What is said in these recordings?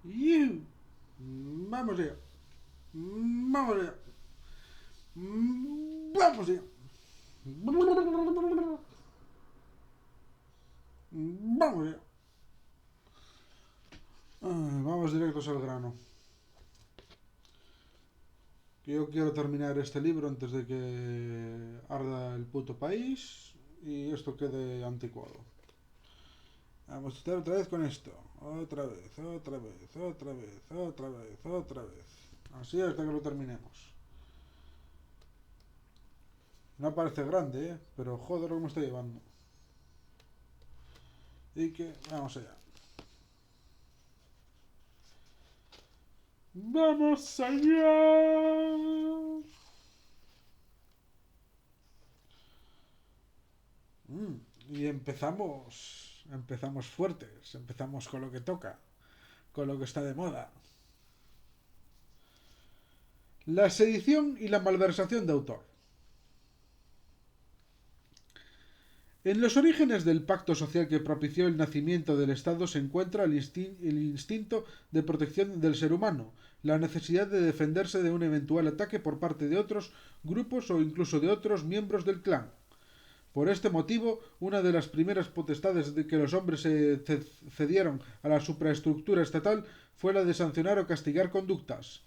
¡Iu! Vamos allá. Vamos allá. Vamos allá. Vamos allá. Vamos directos al grano. Yo quiero terminar este libro antes de que arda el puto país y esto quede anticuado. Vamos a estar otra vez con esto. Otra vez, otra vez, otra vez, otra vez, otra vez. Así hasta que lo terminemos. No parece grande, pero joder cómo está llevando. Y que vamos allá. ¡Vamos allá! Y empezamos fuertes, empezamos con lo que toca, con lo que está de moda. La sedición y la malversación de autor. En los orígenes del pacto social que propició el nacimiento del Estado se encuentra el instinto de protección del ser humano, la necesidad de defenderse de un eventual ataque por parte de otros grupos o incluso de otros miembros del clan. Por este motivo, una de las primeras potestades de que los hombres se cedieron a la supraestructura estatal fue la de sancionar o castigar conductas.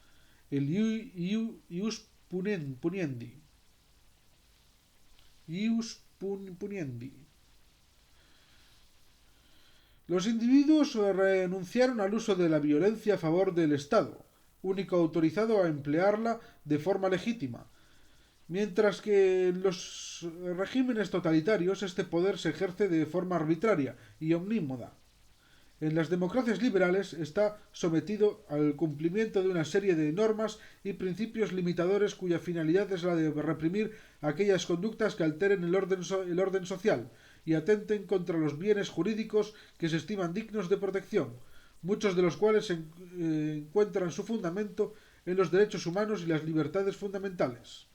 El ius puniendi. Ius puniendi. Los individuos renunciaron al uso de la violencia a favor del Estado, único autorizado a emplearla de forma legítima, mientras que en los regímenes totalitarios este poder se ejerce de forma arbitraria y omnímoda. En las democracias liberales está sometido al cumplimiento de una serie de normas y principios limitadores cuya finalidad es la de reprimir aquellas conductas que alteren el orden social y atenten contra los bienes jurídicos que se estiman dignos de protección, muchos de los cuales encuentran su fundamento en los derechos humanos y las libertades fundamentales.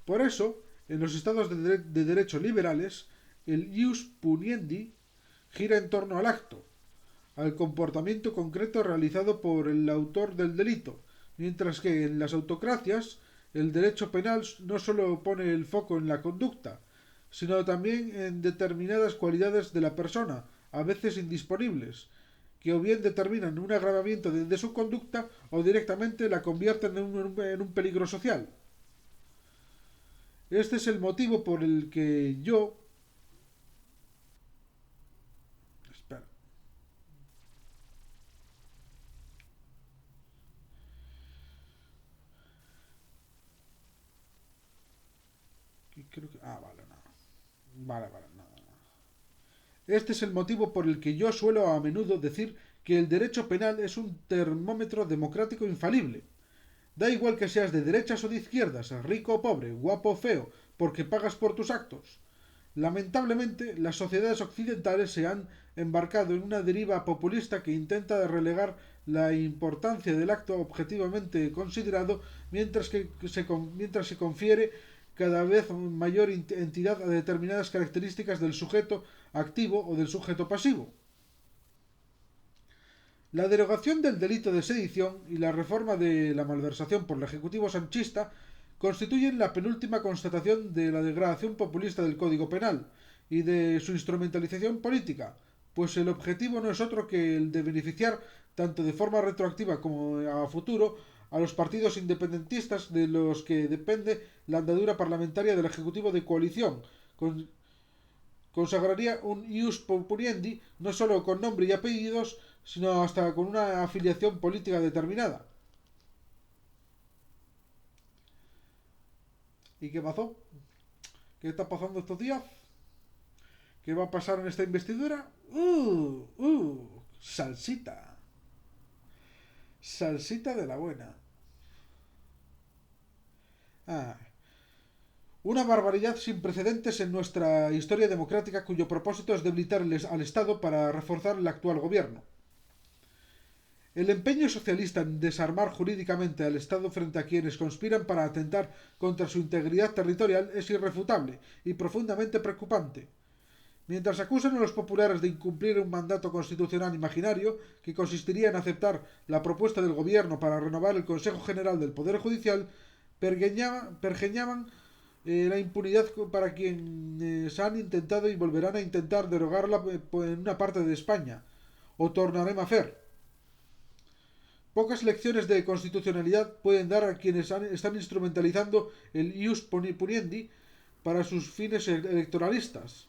Por eso, en los estados de derecho liberales, el ius puniendi gira en torno al acto, al comportamiento concreto realizado por el autor del delito, mientras que en las autocracias el derecho penal no solo pone el foco en la conducta, sino también en determinadas cualidades de la persona, a veces indisponibles, que o bien determinan un agravamiento de su conducta o directamente la convierten en un peligro social. Este es el motivo por el que yo... Espera. Creo que... Ah, vale, no. Vale, no. Este es el motivo por el que yo suelo a menudo decir que el derecho penal es un termómetro democrático infalible. Da igual que seas de derechas o de izquierdas, rico o pobre, guapo o feo, porque pagas por tus actos. Lamentablemente, las sociedades occidentales se han embarcado en una deriva populista que intenta relegar la importancia del acto objetivamente considerado mientras se confiere cada vez mayor entidad a determinadas características del sujeto activo o del sujeto pasivo. La derogación del delito de sedición y la reforma de la malversación por el Ejecutivo sanchista constituyen la penúltima constatación de la degradación populista del Código Penal y de su instrumentalización política, pues el objetivo no es otro que el de beneficiar, tanto de forma retroactiva como a futuro, a los partidos independentistas de los que depende la andadura parlamentaria del Ejecutivo de coalición, consagraría un ius puniendi no solo con nombre y apellidos, sino hasta con una afiliación política determinada. ¿Y qué pasó? ¿Qué está pasando estos días? ¿Qué va a pasar en esta investidura? Salsita. Salsita de la buena. Ah, una barbaridad sin precedentes en nuestra historia democrática cuyo propósito es debilitar al Estado para reforzar el actual gobierno. El empeño socialista en desarmar jurídicamente al Estado frente a quienes conspiran para atentar contra su integridad territorial es irrefutable y profundamente preocupante. Mientras acusan a los populares de incumplir un mandato constitucional imaginario, que consistiría en aceptar la propuesta del gobierno para renovar el Consejo General del Poder Judicial, pergeñaban la impunidad para quienes han intentado y volverán a intentar derogarla en una parte de España, o tornarem a fer. Pocas lecciones de constitucionalidad pueden dar a quienes están instrumentalizando el ius puniendi para sus fines electoralistas.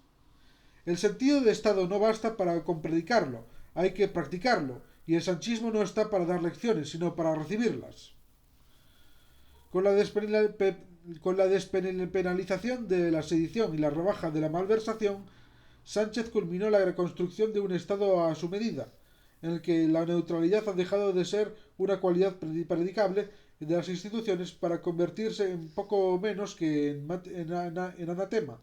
El sentido de Estado no basta con predicarlo, hay que practicarlo, y el sanchismo no está para dar lecciones, sino para recibirlas. Con la despenalización de la sedición y la rebaja de la malversación, Sánchez culminó la reconstrucción de un Estado a su medida, en el que la neutralidad ha dejado de ser una cualidad predicable de las instituciones para convertirse en poco menos que en anatema.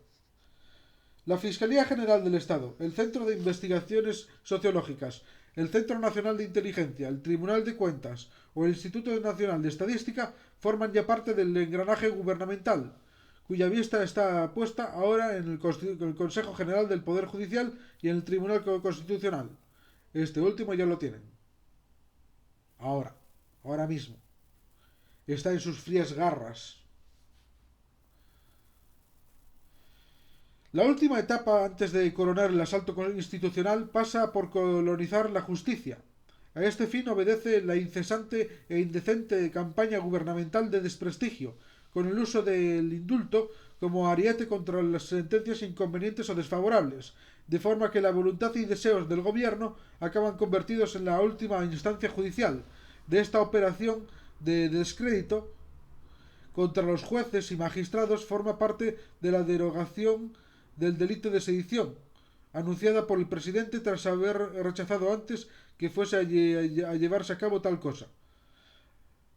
La Fiscalía General del Estado, el Centro de Investigaciones Sociológicas, el Centro Nacional de Inteligencia, el Tribunal de Cuentas o el Instituto Nacional de Estadística forman ya parte del engranaje gubernamental, cuya vista está puesta ahora en el Consejo General del Poder Judicial y en el Tribunal Constitucional. Este último ya lo tienen. Ahora mismo. Está en sus frías garras. La última etapa antes de coronar el asalto institucional pasa por colonizar la justicia. A este fin obedece la incesante e indecente campaña gubernamental de desprestigio, con el uso del indulto como ariete contra las sentencias inconvenientes o desfavorables, de forma que la voluntad y deseos del gobierno acaban convertidos en la última instancia judicial. De esta operación de descrédito contra los jueces y magistrados forma parte de la derogación del delito de sedición, anunciada por el presidente tras haber rechazado antes que fuese a llevarse a cabo tal cosa.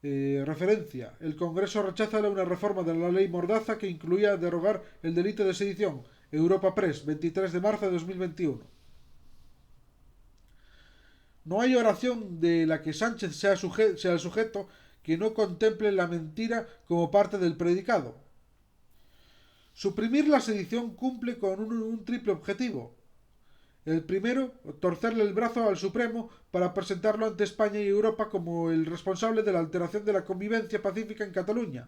Referencia. El Congreso rechaza una reforma de la ley Mordaza que incluía derogar el delito de sedición. Europa Press, 23 de marzo de 2021. No hay oración de la que Sánchez sea el sujeto que no contemple la mentira como parte del predicado. Suprimir la sedición cumple con un triple objetivo. El primero, torcerle el brazo al Supremo para presentarlo ante España y Europa como el responsable de la alteración de la convivencia pacífica en Cataluña.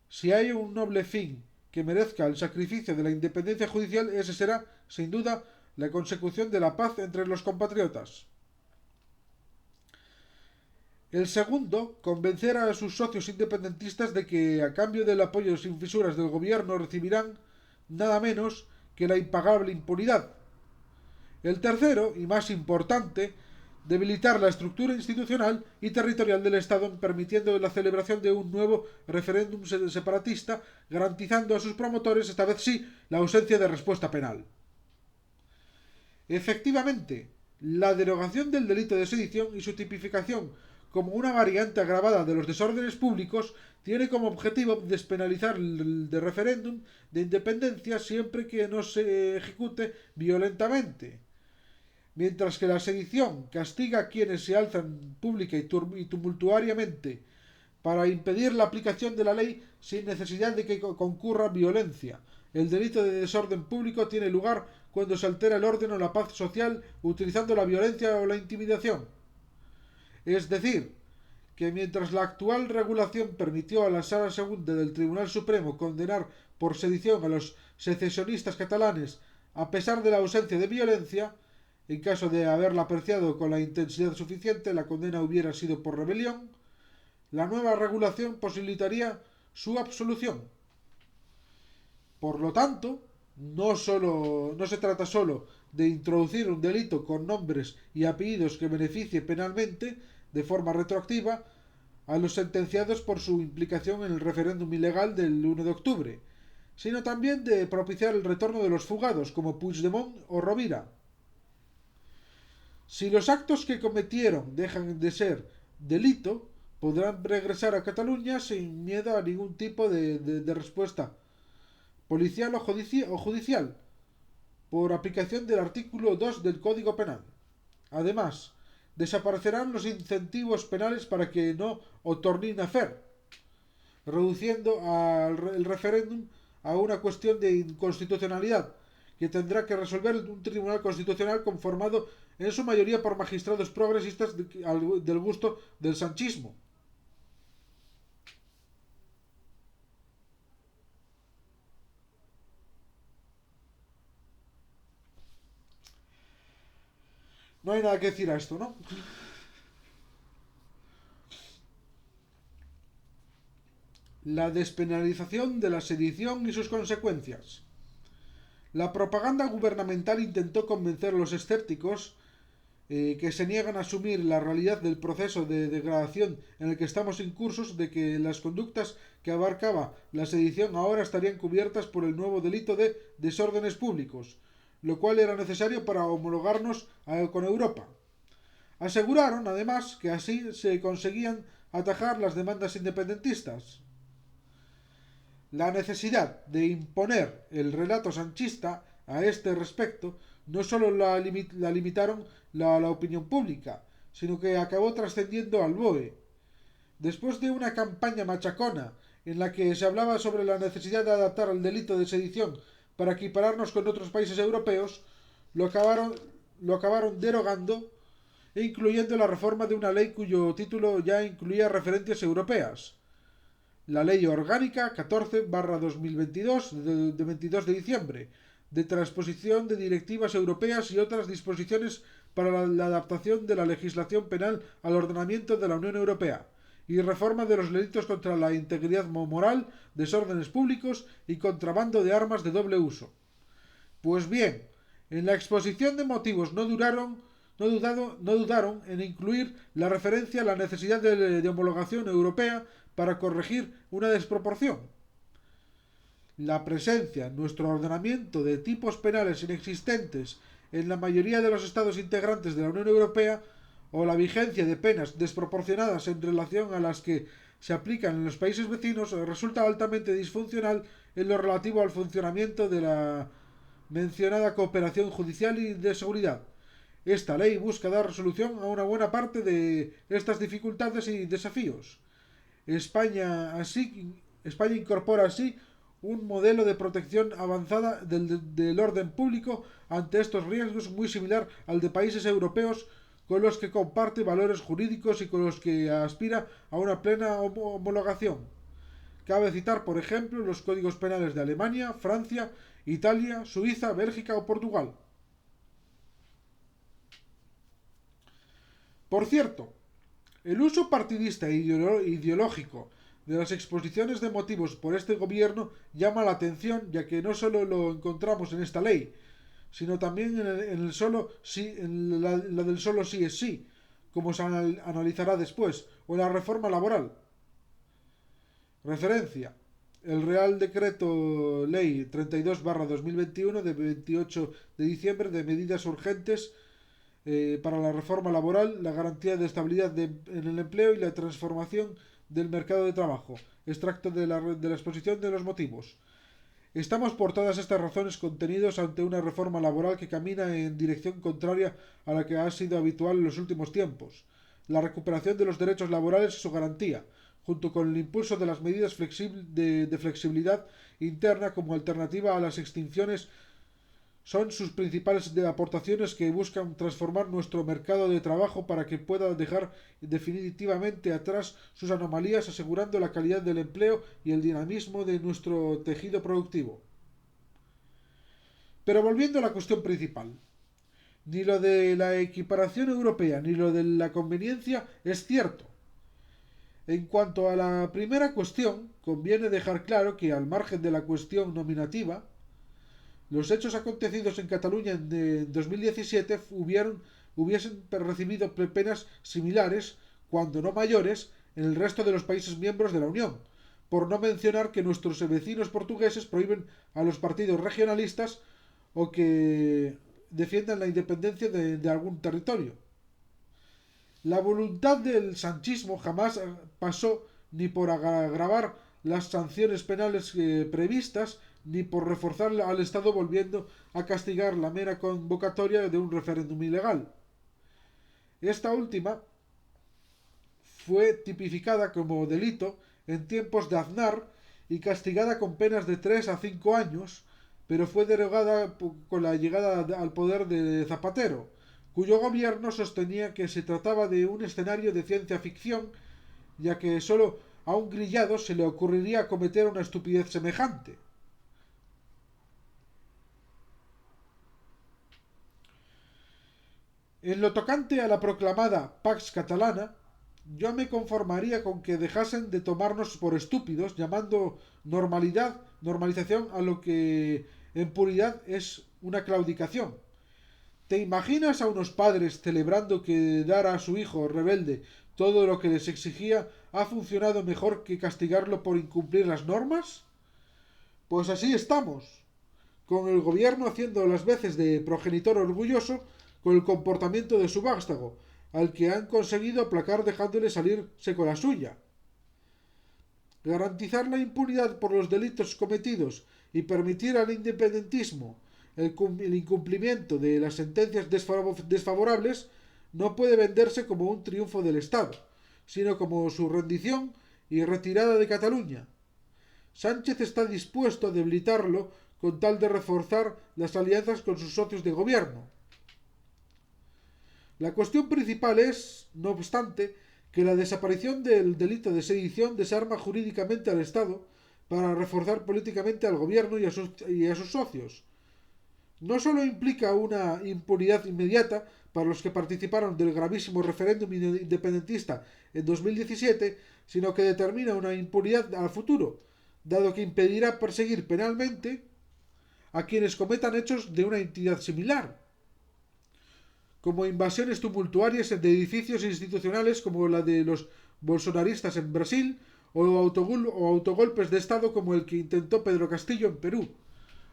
Si hay un noble fin que merezca el sacrificio de la independencia judicial, ese será, sin duda, la consecución de la paz entre los compatriotas. El segundo, convencer a sus socios independentistas de que, a cambio del apoyo sin fisuras del gobierno, recibirán nada menos que la impagable impunidad. El tercero, y más importante, debilitar la estructura institucional y territorial del Estado, permitiendo la celebración de un nuevo referéndum separatista, garantizando a sus promotores, esta vez sí, la ausencia de respuesta penal. Efectivamente, la derogación del delito de sedición y su tipificación como una variante agravada de los desórdenes públicos tiene como objetivo despenalizar el de referéndum de independencia siempre que no se ejecute violentamente. Mientras que la sedición castiga a quienes se alzan pública y tumultuariamente para impedir la aplicación de la ley sin necesidad de que concurra violencia. El delito de desorden público tiene lugar cuando se altera el orden o la paz social utilizando la violencia o la intimidación. Es decir, que mientras la actual regulación permitió a la Sala Segunda del Tribunal Supremo condenar por sedición a los secesionistas catalanes a pesar de la ausencia de violencia, en caso de haberla apreciado con la intensidad suficiente, la condena hubiera sido por rebelión, la nueva regulación posibilitaría su absolución. Por lo tanto, no se trata solo de introducir un delito con nombres y apellidos que beneficie penalmente, de forma retroactiva, a los sentenciados por su implicación en el referéndum ilegal del 1 de octubre, sino también de propiciar el retorno de los fugados, como Puigdemont o Rovira. Si los actos que cometieron dejan de ser delito, podrán regresar a Cataluña sin miedo a ningún tipo de respuesta policial o judicial, por aplicación del artículo 2 del Código Penal. Además, desaparecerán los incentivos penales para que no o tornin a fer, reduciendo el referéndum a una cuestión de inconstitucionalidad, que tendrá que resolver un tribunal constitucional conformado en su mayoría por magistrados progresistas del gusto del sanchismo. No hay nada que decir a esto, ¿no? La despenalización de la sedición y sus consecuencias. La propaganda gubernamental intentó convencer a los escépticos que se niegan a asumir la realidad del proceso de degradación en el que estamos incursos de que las conductas que abarcaba la sedición ahora estarían cubiertas por el nuevo delito de desórdenes públicos, lo cual era necesario para homologarnos con Europa. Aseguraron, además, que así se conseguían atajar las demandas independentistas. La necesidad de imponer el relato sanchista a este respecto no solo la limitaron la opinión pública, sino que acabó trascendiendo al BOE. Después de una campaña machacona en la que se hablaba sobre la necesidad de adaptar el delito de sedición para equipararnos con otros países europeos, lo acabaron derogando e incluyendo la reforma de una ley cuyo título ya incluía referencias europeas. La Ley Orgánica 14/2022 de 22 de diciembre, de transposición de directivas europeas y otras disposiciones para la adaptación de la legislación penal al ordenamiento de la Unión Europea, y reforma de los delitos contra la integridad moral, desórdenes públicos y contrabando de armas de doble uso. Pues bien, en la exposición de motivos no dudaron en incluir la referencia a la necesidad de homologación europea para corregir una desproporción. La presencia en nuestro ordenamiento de tipos penales inexistentes en la mayoría de los estados integrantes de la Unión Europea o la vigencia de penas desproporcionadas en relación a las que se aplican en los países vecinos resulta altamente disfuncional en lo relativo al funcionamiento de la mencionada cooperación judicial y de seguridad. Esta ley busca dar resolución a una buena parte de estas dificultades y desafíos. España incorpora así un modelo de protección avanzada del orden público ante estos riesgos muy similar al de países europeos con los que comparte valores jurídicos y con los que aspira a una plena homologación. Cabe citar, por ejemplo, los códigos penales de Alemania, Francia, Italia, Suiza, Bélgica o Portugal. Por cierto, el uso partidista e ideológico de las exposiciones de motivos por este gobierno llama la atención, ya que no solo lo encontramos en esta ley, sino también en la del solo sí es sí, como se analizará después, o en la reforma laboral. Referencia: el Real Decreto Ley 32/2021 de 28 de diciembre de medidas urgentes para la reforma laboral, la garantía de estabilidad en el empleo y la transformación del mercado de trabajo. Extracto de la exposición de los motivos. Estamos por todas estas razones contenidos ante una reforma laboral que camina en dirección contraria a la que ha sido habitual en los últimos tiempos. La recuperación de los derechos laborales y su garantía, junto con el impulso de las medidas de flexibilidad interna como alternativa a las extinciones, son sus principales aportaciones que buscan transformar nuestro mercado de trabajo para que pueda dejar definitivamente atrás sus anomalías, asegurando la calidad del empleo y el dinamismo de nuestro tejido productivo. Pero volviendo a la cuestión principal, ni lo de la equiparación europea ni lo de la conveniencia es cierto. En cuanto a la primera cuestión, conviene dejar claro que, al margen de la cuestión nominativa, los hechos acontecidos en Cataluña en 2017 hubiesen recibido penas similares, cuando no mayores, en el resto de los países miembros de la Unión, por no mencionar que nuestros vecinos portugueses prohíben a los partidos regionalistas o que defiendan la independencia de algún territorio. La voluntad del sanchismo jamás pasó ni por agravar las sanciones penales previstas, ni por reforzar al Estado volviendo a castigar la mera convocatoria de un referéndum ilegal. Esta última fue tipificada como delito en tiempos de Aznar y castigada con penas de 3 a 5 años, pero fue derogada con la llegada al poder de Zapatero, cuyo gobierno sostenía que se trataba de un escenario de ciencia ficción, ya que solo a un grillado se le ocurriría cometer una estupidez semejante. En lo tocante a la proclamada Pax Catalana, yo me conformaría con que dejasen de tomarnos por estúpidos, llamando normalización a lo que en puridad es una claudicación. ¿Te imaginas a unos padres celebrando que dar a su hijo rebelde todo lo que les exigía ha funcionado mejor que castigarlo por incumplir las normas? Pues así estamos, con el gobierno haciendo las veces de progenitor orgulloso con el comportamiento de su vástago, al que han conseguido aplacar dejándole salirse con la suya. Garantizar la impunidad por los delitos cometidos y permitir al independentismo el incumplimiento de las sentencias desfavorables no puede venderse como un triunfo del Estado, sino como su rendición y retirada de Cataluña. Sánchez está dispuesto a debilitarlo con tal de reforzar las alianzas con sus socios de gobierno. La cuestión principal es, no obstante, que la desaparición del delito de sedición desarma jurídicamente al Estado para reforzar políticamente al gobierno y a sus socios. No solo implica una impunidad inmediata para los que participaron del gravísimo referéndum independentista en 2017, sino que determina una impunidad al futuro, dado que impedirá perseguir penalmente a quienes cometan hechos de una entidad similar, como invasiones tumultuarias de edificios institucionales como la de los bolsonaristas en Brasil o autogolpes de Estado como el que intentó Pedro Castillo en Perú,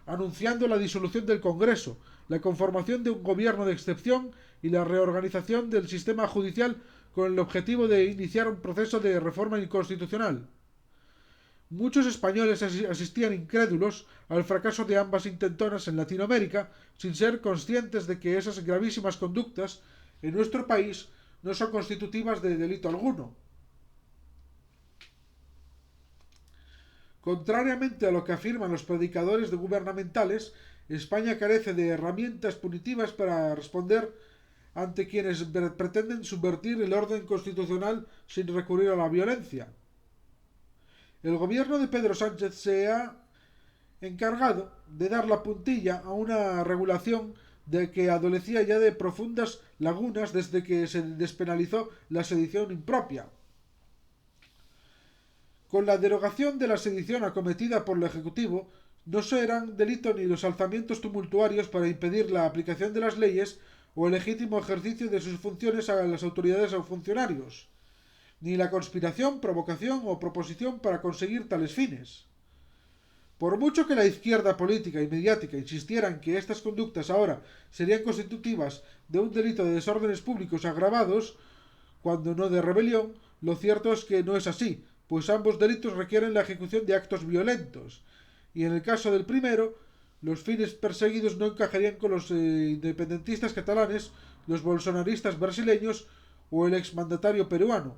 anunciando la disolución del Congreso, la conformación de un gobierno de excepción y la reorganización del sistema judicial con el objetivo de iniciar un proceso de reforma inconstitucional. Muchos españoles asistían incrédulos al fracaso de ambas intentonas en Latinoamérica, sin ser conscientes de que esas gravísimas conductas en nuestro país no son constitutivas de delito alguno. Contrariamente a lo que afirman los predicadores gubernamentales, España carece de herramientas punitivas para responder ante quienes pretenden subvertir el orden constitucional sin recurrir a la violencia. El gobierno de Pedro Sánchez se ha encargado de dar la puntilla a una regulación de que adolecía ya de profundas lagunas desde que se despenalizó la sedición impropia. Con la derogación de la sedición acometida por el Ejecutivo, no serán delito ni los alzamientos tumultuarios para impedir la aplicación de las leyes o el legítimo ejercicio de sus funciones a las autoridades o funcionarios, ni la conspiración, provocación o proposición para conseguir tales fines. Por mucho que la izquierda política y mediática insistiera en que estas conductas ahora serían constitutivas de un delito de desórdenes públicos agravados, cuando no de rebelión, lo cierto es que no es así, pues ambos delitos requieren la ejecución de actos violentos, y en el caso del primero, los fines perseguidos no encajarían con los independentistas catalanes, los bolsonaristas brasileños o el exmandatario peruano.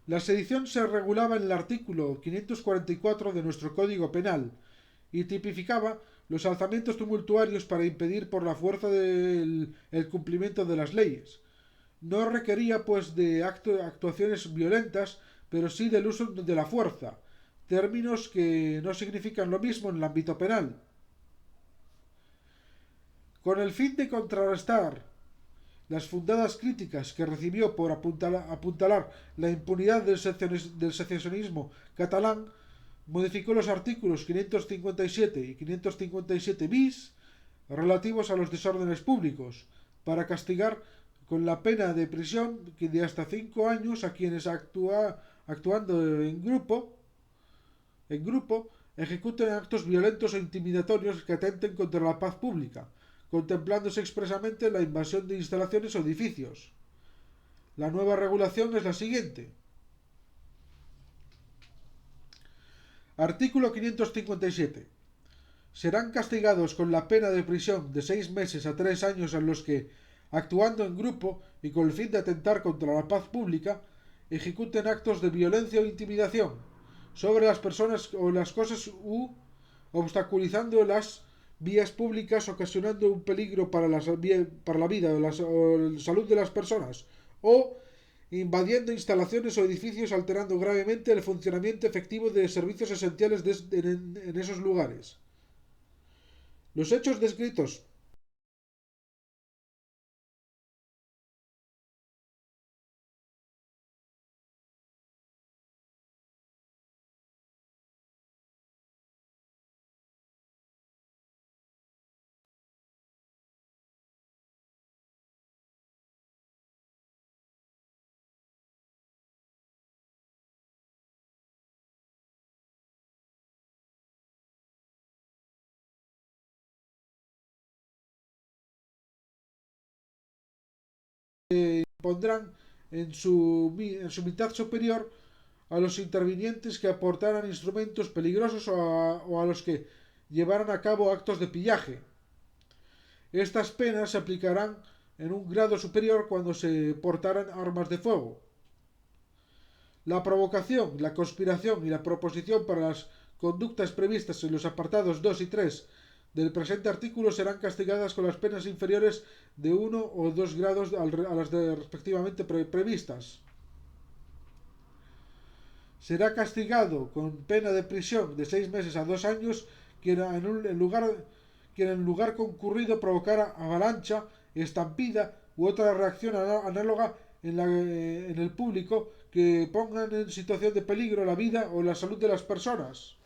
La sedición se regulaba en el artículo 544 de nuestro Código Penal y tipificaba los alzamientos tumultuarios para impedir por la fuerza el cumplimiento de las leyes. No requería, pues, de actuaciones violentas, pero sí del uso de la fuerza, términos que no significan lo mismo en el ámbito penal. Con el fin de contrarrestar las fundadas críticas que recibió por apuntalar la impunidad del secesionismo catalán, modificó los artículos 557 y 557 bis relativos a los desórdenes públicos, para castigar con la pena de prisión de hasta 5 años a quienes actuando en grupo ejecuten actos violentos e intimidatorios que atenten contra la paz pública, contemplándose expresamente la invasión de instalaciones o edificios. La nueva regulación es la siguiente. Artículo 557. Serán castigados con la pena de prisión de 6 meses a 3 años a los que, actuando en grupo y con el fin de atentar contra la paz pública, ejecuten actos de violencia o intimidación, sobre las personas o las cosas u obstaculizando las vías públicas, ocasionando un peligro para la vida o la salud de las personas, o invadiendo instalaciones o edificios, alterando gravemente el funcionamiento efectivo de servicios esenciales en esos lugares. Los hechos descritos pondrán en su mitad superior a los intervinientes que aportaran instrumentos peligrosos o a los que llevaran a cabo actos de pillaje. Estas penas se aplicarán en un grado superior cuando se portaran armas de fuego. La provocación, la conspiración y la proposición para las conductas previstas en los apartados 2 y 3 del presente artículo serán castigadas con las penas inferiores de 1 o 2 grados a las respectivamente previstas. Será castigado con pena de prisión de 6 meses a 2 años quien en lugar concurrido provocara avalancha, estampida u otra reacción análoga en el público que pongan en situación de peligro la vida o la salud de las personas.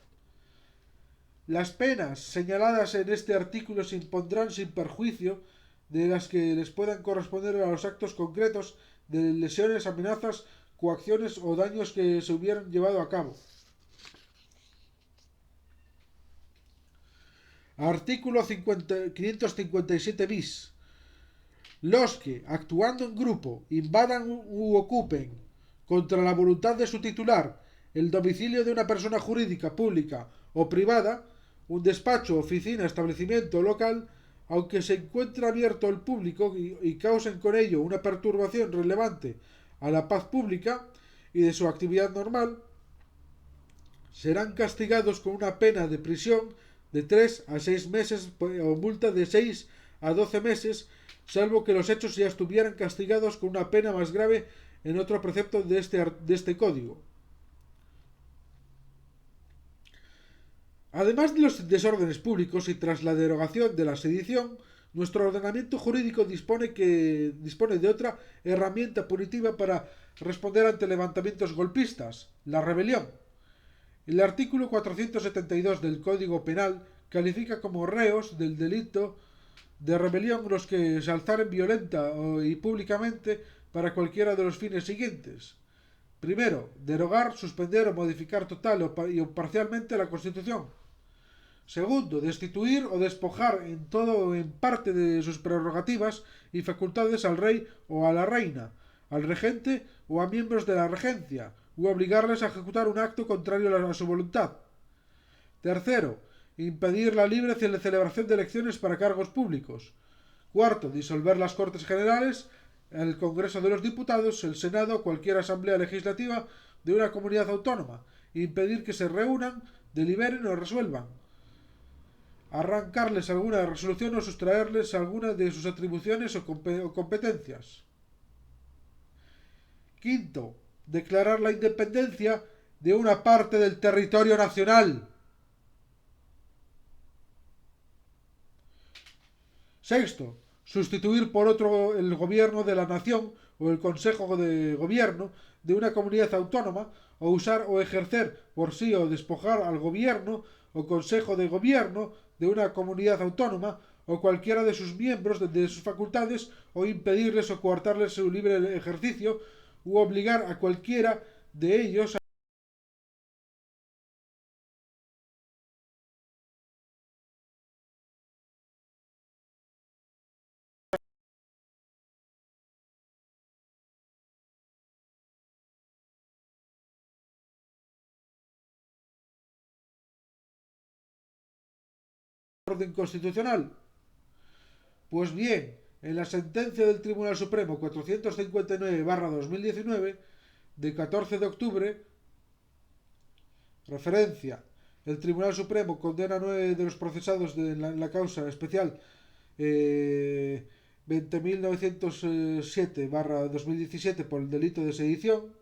Las penas señaladas en este artículo se impondrán sin perjuicio de las que les puedan corresponder a los actos concretos de lesiones, amenazas, coacciones o daños que se hubieran llevado a cabo. Artículo 557 bis. Los que, actuando en grupo, invadan u ocupen, contra la voluntad de su titular, el domicilio de una persona jurídica, pública o privada, un despacho, oficina, establecimiento local, aunque se encuentre abierto al público y causen con ello una perturbación relevante a la paz pública y de su actividad normal, serán castigados con una pena de prisión de 3 a 6 meses o multa de 6 a 12 meses, salvo que los hechos ya estuvieran castigados con una pena más grave en otro precepto de este código. Además de los desórdenes públicos y tras la derogación de la sedición, nuestro ordenamiento jurídico dispone de otra herramienta punitiva para responder ante levantamientos golpistas, la rebelión. El artículo 472 del Código Penal califica como reos del delito de rebelión los que se alzaren violenta y públicamente para cualquiera de los fines siguientes. Primero, derogar, suspender o modificar total o parcialmente la Constitución. Segundo, destituir o despojar en todo o en parte de sus prerrogativas y facultades al rey o a la reina, al regente o a miembros de la regencia, u obligarles a ejecutar un acto contrario a su voluntad. Tercero, impedir la libre celebración de elecciones para cargos públicos. Cuarto, disolver las Cortes Generales, el Congreso de los Diputados, el Senado o cualquier asamblea legislativa de una comunidad autónoma, impedir que se reúnan, deliberen o resuelvan. Arrancarles alguna resolución o sustraerles alguna de sus atribuciones o competencias. Quinto, declarar la independencia de una parte del territorio nacional. Sexto, sustituir por otro el gobierno de la nación o el consejo de gobierno de una comunidad autónoma o usar o ejercer por sí o despojar al gobierno o consejo de gobierno de una comunidad autónoma o cualquiera de sus miembros de sus facultades o impedirles o coartarles su libre ejercicio u obligar a cualquiera de ellos a orden constitucional. Pues bien, en la sentencia del Tribunal Supremo 459/2019 de 14 de octubre Referencia. El Tribunal Supremo condena a 9 de los procesados en la causa especial 20.907/2017 por el delito de sedición.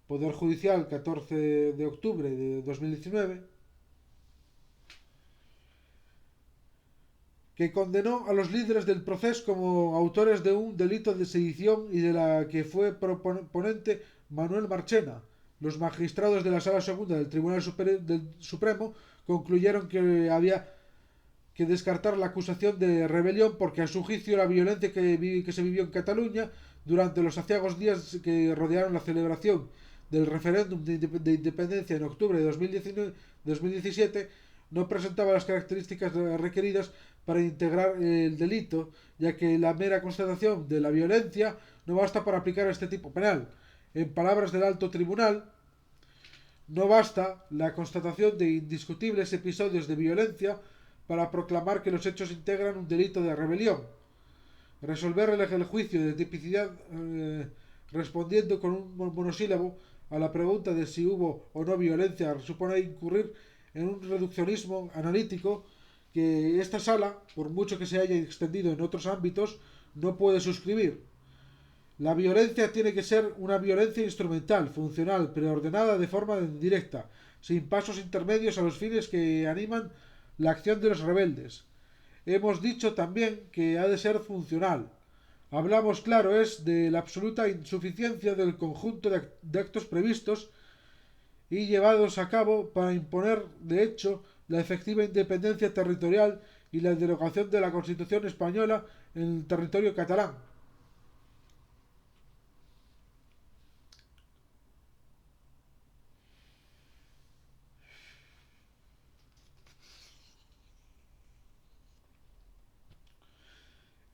Poder Judicial, 14 de octubre de 2019. Que condenó a los líderes del proceso como autores de un delito de sedición y de la que fue proponente Manuel Marchena. Los magistrados de la Sala Segunda del Tribunal Supremo concluyeron que había que descartar la acusación de rebelión porque a su juicio la violencia que se vivió en Cataluña durante los aciagos días que rodearon la celebración del referéndum de independencia en octubre de 2017 no presentaba las características requeridas para integrar el delito, ya que la mera constatación de la violencia no basta para aplicar este tipo penal. En palabras del alto tribunal, no basta la constatación de indiscutibles episodios de violencia para proclamar que los hechos integran un delito de rebelión. Resolver el juicio de tipicidad respondiendo con un monosílabo a la pregunta de si hubo o no violencia supone incurrir en un reduccionismo analítico que esta sala, por mucho que se haya extendido en otros ámbitos, no puede suscribir. La violencia tiene que ser una violencia instrumental, funcional, preordenada de forma directa, sin pasos intermedios a los fines que animan la acción de los rebeldes. Hemos dicho también que ha de ser funcional. Hablamos, claro, es de la absoluta insuficiencia del conjunto de actos previstos y llevados a cabo para imponer, de hecho, la efectiva independencia territorial y la derogación de la Constitución española en el territorio catalán.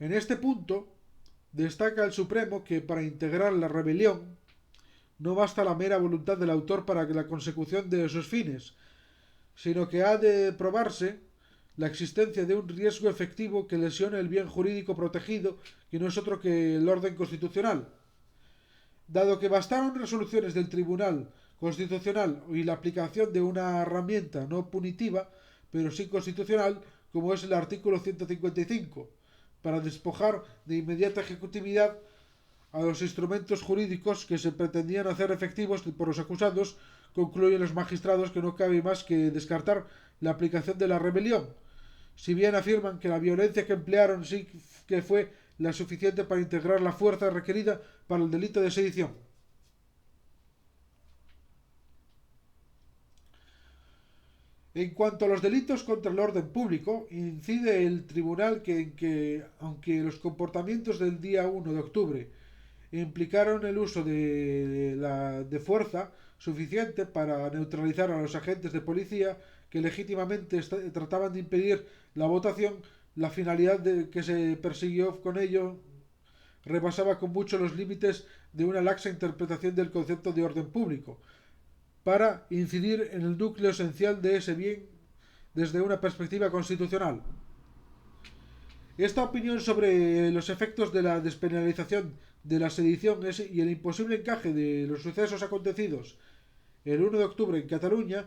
En este punto, destaca el Supremo que para integrar la rebelión no basta la mera voluntad del autor para la consecución de esos fines, sino que ha de probarse la existencia de un riesgo efectivo que lesione el bien jurídico protegido, que no es otro que el orden constitucional. Dado que bastaron resoluciones del Tribunal Constitucional y la aplicación de una herramienta no punitiva, pero sí constitucional, como es el artículo 155, para despojar de inmediata ejecutividad a los instrumentos jurídicos que se pretendían hacer efectivos por los acusados, concluyen los magistrados que no cabe más que descartar la aplicación de la rebelión, si bien afirman que la violencia que emplearon sí que fue la suficiente para integrar la fuerza requerida para el delito de sedición. En cuanto a los delitos contra el orden público, incide el tribunal que aunque los comportamientos del día 1 de octubre implicaron el uso de fuerza suficiente para neutralizar a los agentes de policía que legítimamente trataban de impedir la votación, la finalidad que se persiguió con ello rebasaba con mucho los límites de una laxa interpretación del concepto de orden público, para incidir en el núcleo esencial de ese bien desde una perspectiva constitucional. Esta opinión sobre los efectos de la despenalización de la sedición y el imposible encaje de los sucesos acontecidos el 1 de octubre en Cataluña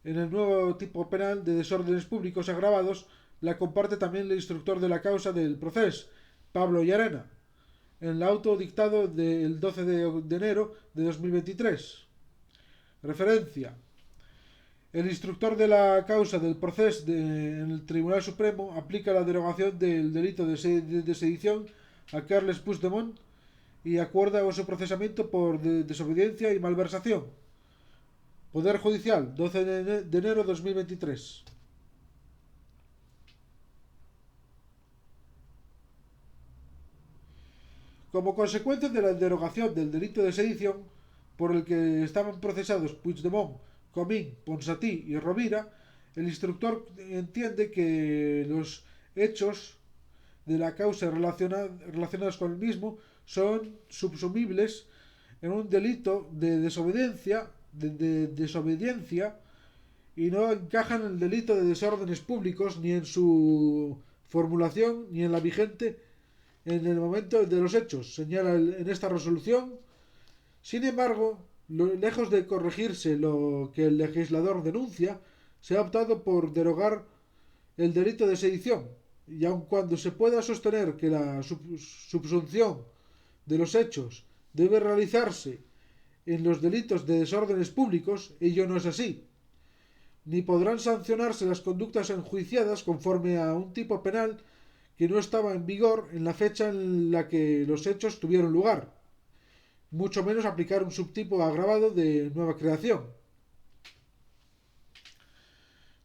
en el nuevo tipo penal de desórdenes públicos agravados la comparte también el instructor de la causa del proceso, Pablo Llarena, en el auto dictado del 12 de enero de 2023. Referencia. El instructor de la causa del proceso en el Tribunal Supremo aplica la derogación del delito de sedición a Carles Puigdemont y acuerda su procesamiento por desobediencia y malversación. Poder Judicial, 12 de enero de 2023. Como consecuencia de la derogación del delito de sedición, por el que estaban procesados Puigdemont, Comín, Ponsatí y Rovira, el instructor entiende que los hechos de la causa relacionados con el mismo son subsumibles en un delito de desobediencia y no encajan en el delito de desórdenes públicos ni en su formulación ni en la vigente en el momento de los hechos, señala en esta resolución. Sin embargo, Lejos de corregirse lo que el legislador denuncia, se ha optado por derogar el delito de sedición, y aun cuando se pueda sostener que la subsunción de los hechos debe realizarse en los delitos de desórdenes públicos, ello no es así. Ni podrán sancionarse las conductas enjuiciadas conforme a un tipo penal que no estaba en vigor en la fecha en la que los hechos tuvieron lugar, mucho menos aplicar un subtipo agravado de nueva creación.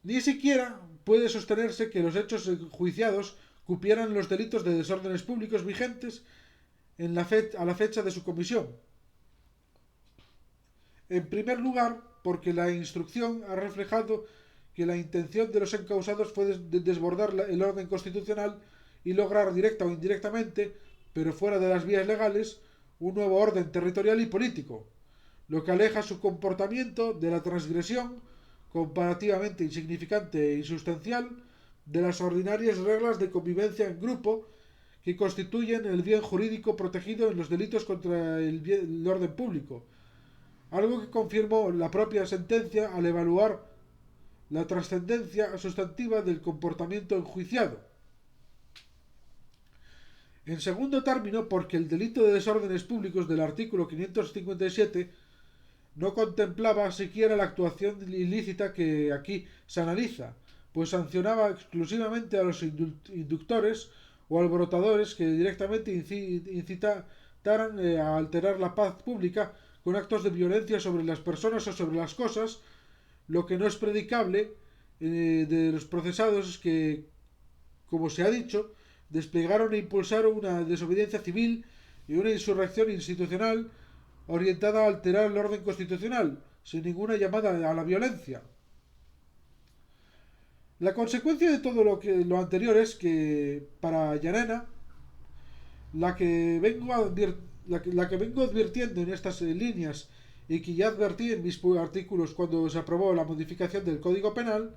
Ni siquiera puede sostenerse que los hechos enjuiciados cupieran los delitos de desórdenes públicos vigentes a la fecha de su comisión. En primer lugar, porque la instrucción ha reflejado que la intención de los encausados fue desbordar el orden constitucional y lograr directa o indirectamente, pero fuera de las vías legales, un nuevo orden territorial y político, lo que aleja su comportamiento de la transgresión comparativamente insignificante e insustancial de las ordinarias reglas de convivencia en grupo que constituyen el bien jurídico protegido en los delitos contra el orden público, algo que confirmó la propia sentencia al evaluar la trascendencia sustantiva del comportamiento enjuiciado. En segundo término, porque el delito de desórdenes públicos del artículo 557 no contemplaba siquiera la actuación ilícita que aquí se analiza, pues sancionaba exclusivamente a los inductores o alborotadores que directamente incitaran a alterar la paz pública con actos de violencia sobre las personas o sobre las cosas, lo que no es predicable de los procesados que, como se ha dicho, desplegaron e impulsaron una desobediencia civil y una insurrección institucional orientada a alterar el orden constitucional, sin ninguna llamada a la violencia. La consecuencia de todo lo anterior es que, para Llarena, la que vengo advirtiendo en estas líneas y que ya advertí en mis artículos cuando se aprobó la modificación del Código Penal,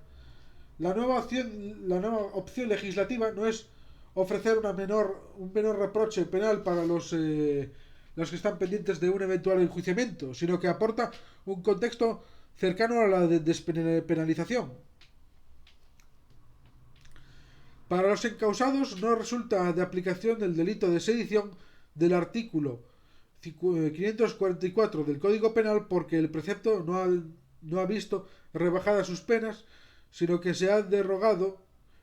la nueva opción legislativa no es ofrecer un menor reproche penal para los que están pendientes de un eventual enjuiciamiento, sino que aporta un contexto cercano a la despenalización. Para los encausados no resulta de aplicación el delito de sedición del artículo 544 del Código Penal porque el precepto no ha visto rebajadas sus penas, sino que se ha derogado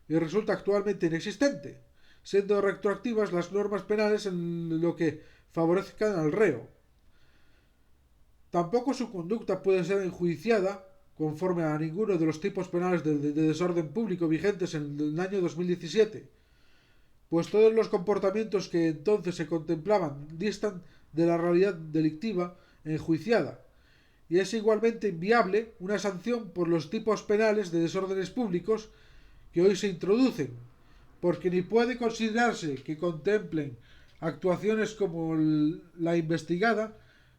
y resulta actualmente inexistente, siendo retroactivas las normas penales en lo que favorezcan al reo. Tampoco su conducta puede ser enjuiciada conforme a ninguno de los tipos penales de desorden público vigentes en el año 2017, pues todos los comportamientos que entonces se contemplaban distan de la realidad delictiva enjuiciada, y es igualmente inviable una sanción por los tipos penales de desórdenes públicos que hoy se introducen, porque ni puede considerarse que contemplen actuaciones como la investigada,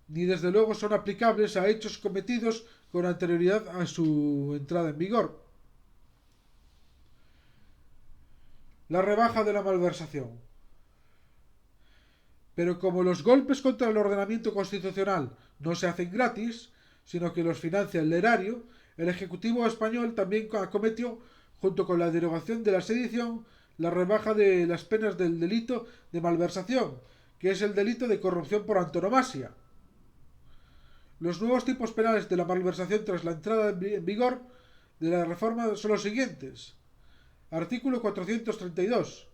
ni desde luego son aplicables a hechos cometidos con anterioridad a su entrada en vigor. La rebaja de la malversación. Pero como los golpes contra el ordenamiento constitucional no se hacen gratis, sino que los financia el erario, el Ejecutivo español también acometió, junto con la derogación de la sedición, la rebaja de las penas del delito de malversación, que es el delito de corrupción por antonomasia. Los nuevos tipos penales de la malversación tras la entrada en vigor de la reforma son los siguientes. Artículo 432.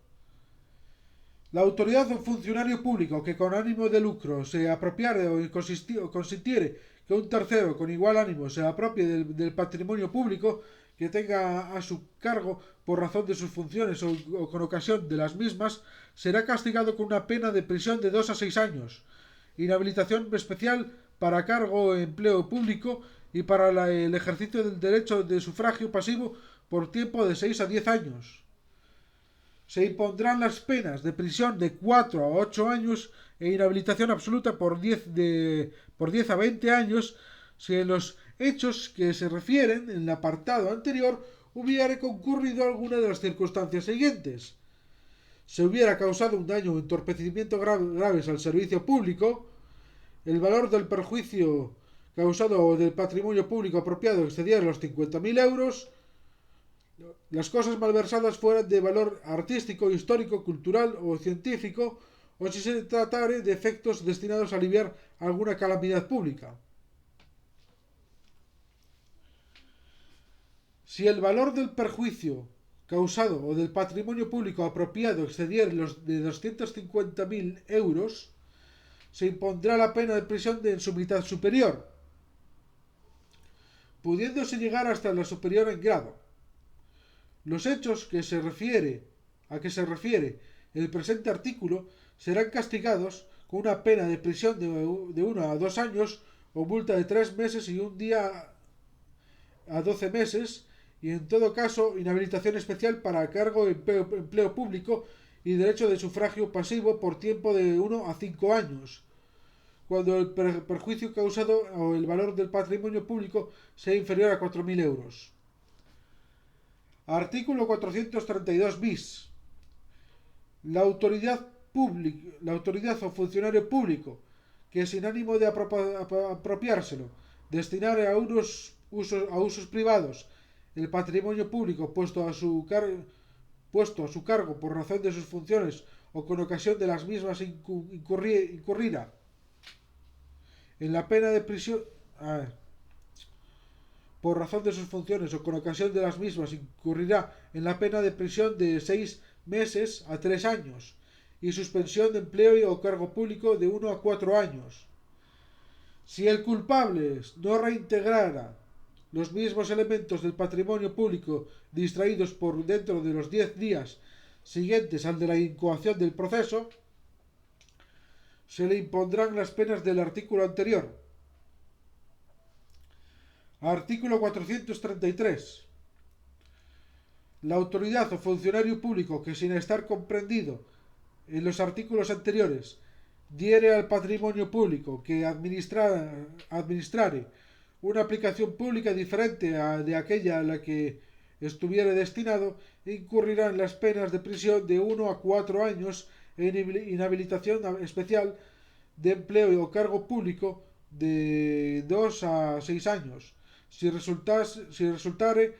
La autoridad o funcionario público que con ánimo de lucro se apropiare o consintiere que un tercero con igual ánimo se apropie del patrimonio público que tenga a su cargo por razón de sus funciones o con ocasión de las mismas, será castigado con una pena de prisión de 2 a 6 años, inhabilitación especial para cargo o empleo público y para el ejercicio del derecho de sufragio pasivo por tiempo de 6 a 10 años. Se impondrán las penas de prisión de 4 a 8 años e inhabilitación absoluta por 10 a 20 años si en los hechos que se refieren en el apartado anterior hubiera concurrido alguna de las circunstancias siguientes. Se hubiera causado un daño o entorpecimiento graves al servicio público, el valor del perjuicio causado o del patrimonio público apropiado excediera los 50.000 euros, las cosas malversadas fueran de valor artístico, histórico, cultural o científico, o si se tratare de efectos destinados a aliviar alguna calamidad pública. Si el valor del perjuicio causado o del patrimonio público apropiado excediera los de 250.000 euros, se impondrá la pena de prisión en su mitad superior, pudiéndose llegar hasta la superior en grado. Los hechos a que se refiere el presente artículo serán castigados con una pena de prisión de 1 a 2 años o multa de 3 meses y un día a 12 meses, y en todo caso inhabilitación especial para cargo de empleo público y derecho de sufragio pasivo por tiempo de 1 a 5 años, cuando el perjuicio causado o el valor del patrimonio público sea inferior a 4.000 euros. Artículo 432 bis. La autoridad o funcionario público que sin ánimo de apropiárselo destinare a usos privados el patrimonio público puesto a su cargo por razón de sus funciones o con ocasión de las mismas incurrirá en la pena de prisión por razón de sus funciones o con ocasión de las mismas incurrirá en la pena de prisión de 6 meses a 3 años y suspensión de empleo o cargo público de 1 a 4 años. Si el culpable no reintegrara los mismos elementos del patrimonio público distraídos por dentro de los 10 días siguientes al de la incoación del proceso, se le impondrán las penas del artículo anterior. Artículo 433. La autoridad o funcionario público que, sin estar comprendido en los artículos anteriores, diere al patrimonio público que administrare una aplicación pública diferente de aquella a la que estuviere destinado, incurrirá en las penas de prisión de 1 a 4 años e inhabilitación especial de empleo o cargo público de 2 a 6 años, si resultare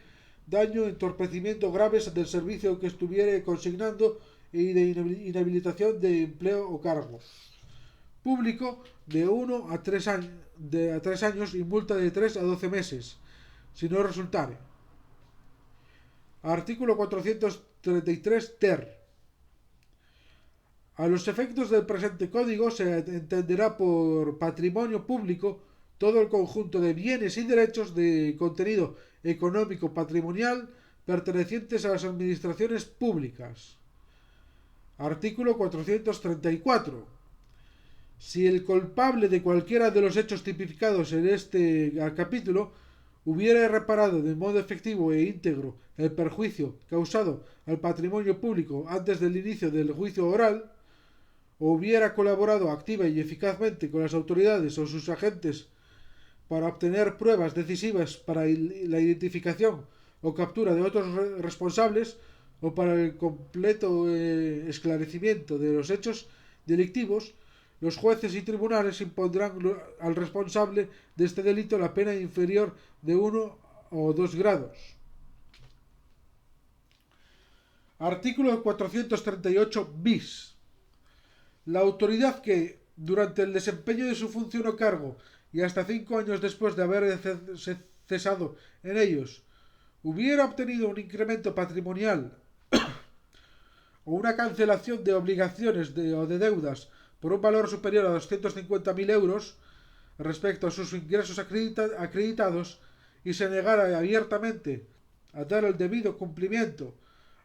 daño o entorpecimiento graves del servicio que estuviere consignando y de inhabilitación de empleo o cargo público de 1 a 3 años y multa de 3 a 12 meses, si no resultare. Artículo 433 ter. A los efectos del presente código se entenderá por patrimonio público todo el conjunto de bienes y derechos de contenido económico patrimonial pertenecientes a las administraciones públicas. Artículo 434. Si el culpable de cualquiera de los hechos tipificados en este capítulo hubiera reparado de modo efectivo e íntegro el perjuicio causado al patrimonio público antes del inicio del juicio oral, o hubiera colaborado activa y eficazmente con las autoridades o sus agentes para obtener pruebas decisivas para la identificación o captura de otros responsables o para el completo esclarecimiento de los hechos delictivos, los jueces y tribunales impondrán al responsable de este delito la pena inferior de 1 o 2 grados. Artículo 438 bis. La autoridad que, durante el desempeño de su función o cargo y hasta 5 años después de haber cesado en ellos, hubiera obtenido un incremento patrimonial o una cancelación de obligaciones o de deudas por un valor superior a 250.000 euros respecto a sus ingresos acreditados y se negara abiertamente a dar el debido cumplimiento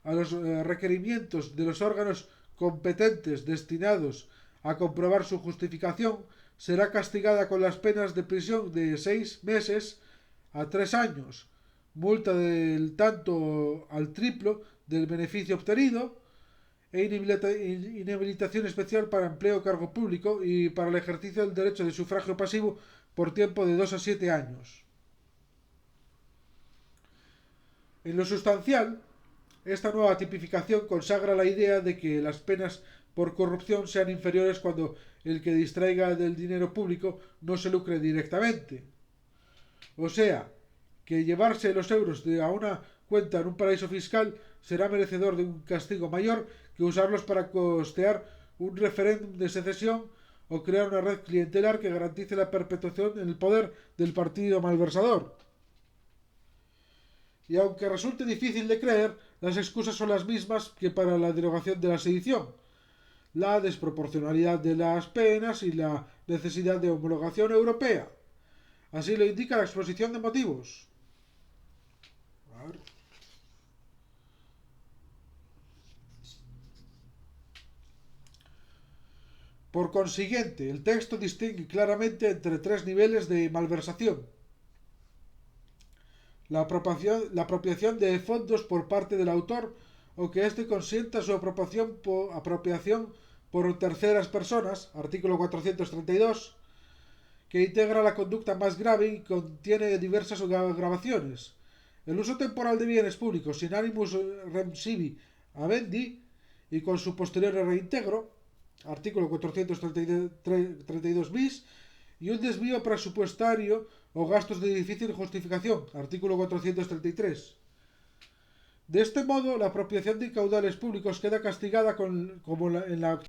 a los requerimientos de los órganos competentes destinados a comprobar su justificación, será castigada con las penas de prisión de 6 meses a 3 años, multa del tanto al triplo del beneficio obtenido e inhabilitación especial para empleo o cargo público y para el ejercicio del derecho de sufragio pasivo por tiempo de 2 a 7 años. En lo sustancial, esta nueva tipificación consagra la idea de que las penas por corrupción sean inferiores cuando el que distraiga del dinero público no se lucre directamente. O sea, que llevarse los euros a una cuenta en un paraíso fiscal será merecedor de un castigo mayor que usarlos para costear un referéndum de secesión o crear una red clientelar que garantice la perpetuación en el poder del partido malversador. Y aunque resulte difícil de creer, las excusas son las mismas que para la derogación de la sedición: la desproporcionalidad de las penas y la necesidad de homologación europea. Así lo indica la exposición de motivos. A ver. Por consiguiente, el texto distingue claramente entre tres niveles de malversación: la apropiación de fondos por parte del autor o que éste consienta su apropiación por terceras personas, artículo 432, que integra la conducta más grave y contiene diversas grabaciones. El uso temporal de bienes públicos sin animus remsivi habendi y con su posterior reintegro, artículo 432 bis, y un desvío presupuestario o gastos de difícil justificación, artículo 433. De este modo, la apropiación de caudales públicos queda castigada en la.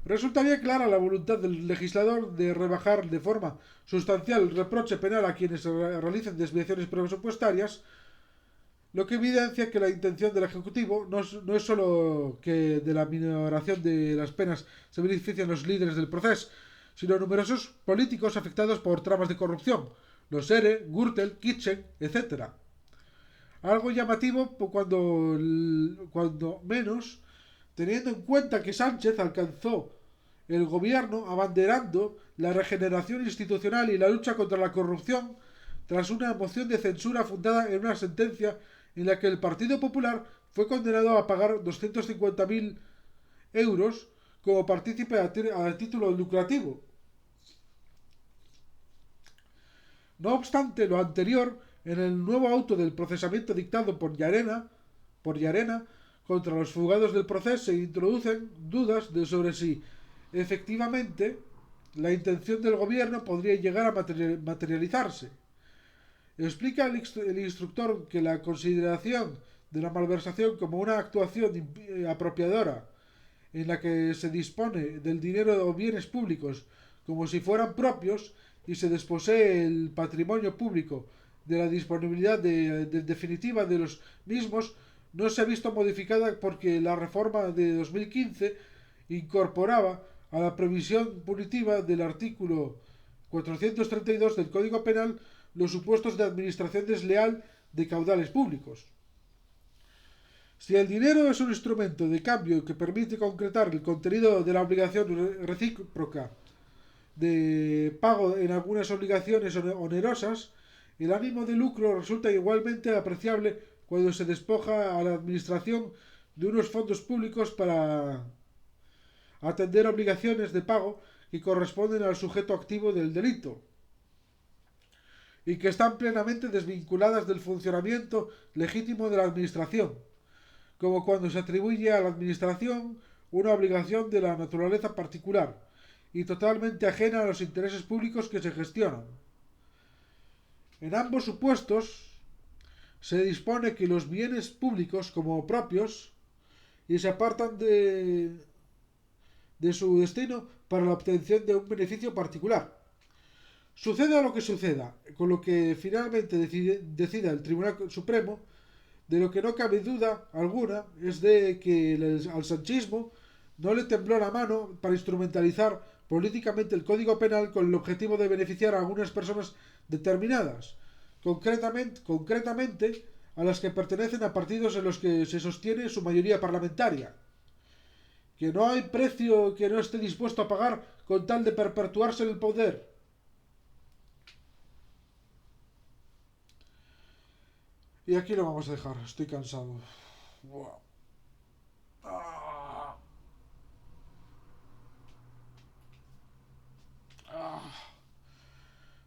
Resulta bien clara la voluntad del legislador de rebajar de forma sustancial el reproche penal a quienes realicen desviaciones presupuestarias, lo que evidencia que la intención del Ejecutivo no es solo que de la minoración de las penas se benefician los líderes del proceso, sino numerosos políticos afectados por tramas de corrupción, los ERE, Gürtel, Kitchen, etc. Algo llamativo cuando menos, teniendo en cuenta que Sánchez alcanzó el gobierno abanderando la regeneración institucional y la lucha contra la corrupción tras una moción de censura fundada en una sentencia en la que el Partido Popular fue condenado a pagar 250.000 euros como partícipe a título lucrativo. No obstante lo anterior, en el nuevo auto del procesamiento dictado por Llarena contra los fugados del proceso se introducen dudas sobre si efectivamente la intención del gobierno podría llegar a materializarse. Explica el instructor que la consideración de la malversación como una actuación apropiadora en la que se dispone del dinero o bienes públicos como si fueran propios y se desposee el patrimonio público de la disponibilidad definitiva de los mismos no se ha visto modificada porque la reforma de 2015 incorporaba a la previsión punitiva del artículo 432 del Código Penal los supuestos de administración desleal de caudales públicos. Si el dinero es un instrumento de cambio que permite concretar el contenido de la obligación recíproca de pago en algunas obligaciones onerosas, el ánimo de lucro resulta igualmente apreciable cuando se despoja a la administración de unos fondos públicos para atender obligaciones de pago que corresponden al sujeto activo del delito y que están plenamente desvinculadas del funcionamiento legítimo de la administración, como cuando se atribuye a la administración una obligación de la naturaleza particular y totalmente ajena a los intereses públicos que se gestionan. En ambos supuestos se dispone que los bienes públicos como propios y se apartan de su destino para la obtención de un beneficio particular. Suceda lo que suceda, con lo que finalmente decida el Tribunal Supremo, de lo que no cabe duda alguna es de que al sanchismo no le tembló la mano para instrumentalizar políticamente el Código Penal con el objetivo de beneficiar a algunas personas determinadas, concretamente a las que pertenecen a partidos en los que se sostiene su mayoría parlamentaria. Que no hay precio que no esté dispuesto a pagar con tal de perpetuarse en el poder. Y aquí lo vamos a dejar, estoy cansado. Wow. Ah, ah,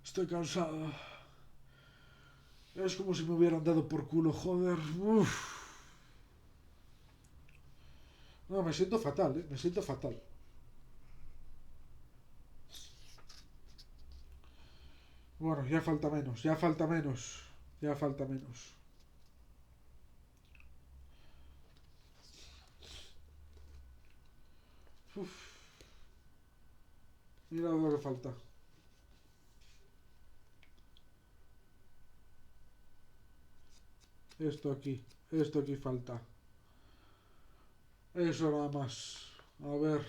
estoy cansado. Es como si me hubieran dado por culo, joder. Uf. No, me siento fatal, me siento fatal. Bueno, ya falta menos, ya falta menos, ya falta menos. Uf, mira lo que falta. Esto aquí falta. Eso nada más. A ver.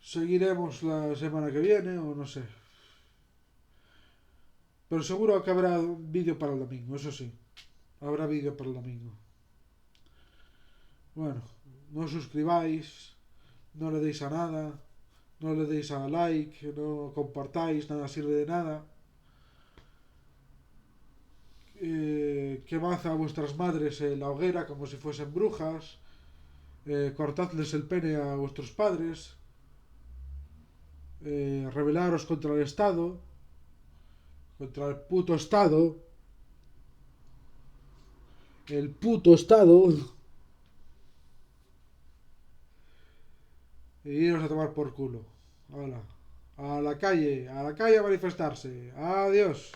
Seguiremos la semana que viene o no sé. Pero seguro que habrá vídeo para el domingo, eso sí. Habrá vídeo para el domingo. Bueno, no os suscribáis, no le deis a nada, no le deis a like, no compartáis, nada sirve de nada. Quemad a vuestras madres en la hoguera como si fuesen brujas. Cortadles el pene a vuestros padres. Rebelaros contra el Estado, contra el puto Estado, e iros a tomar por culo. Hola. A la calle a manifestarse. Adiós.